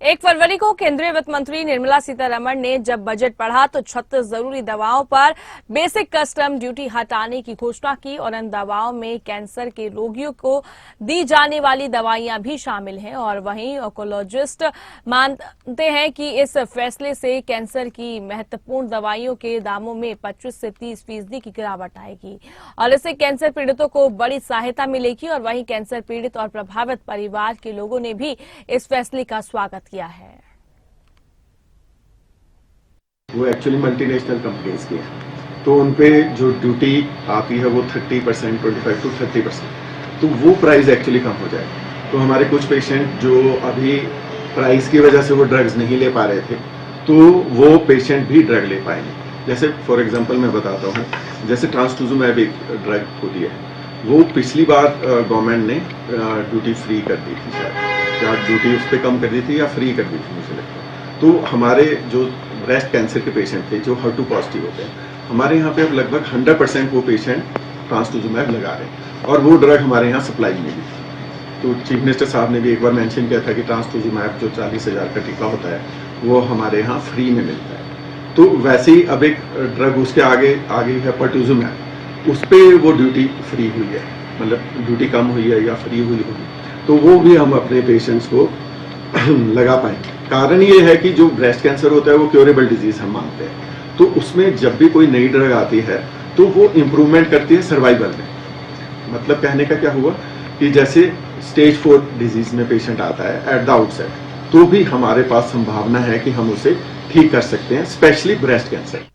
1 फरवरी को केंद्रीय वित्त मंत्री निर्मला सीतारमण ने जब बजट पढ़ा तो 36 जरूरी दवाओं पर बेसिक कस्टम ड्यूटी हटाने की घोषणा की और इन दवाओं में कैंसर के रोगियों को दी जाने वाली दवाइयां भी शामिल हैं। और वहीं ऑन्कोलॉजिस्ट मानते हैं कि इस फैसले से कैंसर की महत्वपूर्ण दवाइयों के दामों में 25 से 30% की गिरावट आएगी और इससे कैंसर पीड़ितों को बड़ी सहायता मिलेगी। और वहीं कैंसर पीड़ित और प्रभावित परिवार के लोगों ने भी इस फैसले का स्वागत किया है। वो एक्चुअली मल्टीनेशनल कंपनीज की है, तो उनपे जो ड्यूटी आती है वो 30%, 25 to 30%, तो वो प्राइस एक्चुअली कम हो जाएगा। तो हमारे कुछ पेशेंट जो अभी प्राइस की वजह से वो ड्रग्स नहीं ले पा रहे थे, तो वो पेशेंट भी ड्रग ले पाएंगे। जैसे फॉर एग्जांपल मैं बताता हूँ, जैसे ट्रांसटुजुमैब एक ड्रग होती है, वो पिछली बार गवर्नमेंट ने ड्यूटी फ्री कर दी थी, शायद या ड्यूटी उस पर कम कर दी थी या फ्री कर दी थी मुझे लगता है। तो हमारे जो ब्रेस्ट कैंसर के पेशेंट थे जो HER2 पॉजिटिव होते हैं, हमारे यहाँ पे अब लगभग 100% वो पेशेंट ट्रांसटुजुमैब लगा रहे हैं और वो ड्रग हमारे यहाँ सप्लाई में भी। तो चीफ मिनिस्टर साहब ने भी एक बार मेंशन किया था कि ट्रांसटुजुमैब जो 40,000 का टीका होता है वो हमारे यहाँ फ्री में मिलता है। तो वैसे ही अब एक ड्रग उसके आगे है परटुजुमैब, उस पर वो ड्यूटी फ्री हुई है, मतलब ड्यूटी कम हुई है या फ्री हुई होगी, तो वो भी हम अपने पेशेंट्स को लगा पाएंगे। कारण ये है कि जो ब्रेस्ट कैंसर होता है वो क्योरेबल डिजीज हम मानते हैं, तो उसमें जब भी कोई नई ड्रग आती है तो वो इम्प्रूवमेंट करती है सर्वाइवल में। मतलब कहने का क्या हुआ कि जैसे स्टेज 4 डिजीज में पेशेंट आता है एट द आउटसेट, तो भी हमारे पास संभावना है कि हम उसे ठीक कर सकते हैं, स्पेशली ब्रेस्ट कैंसर।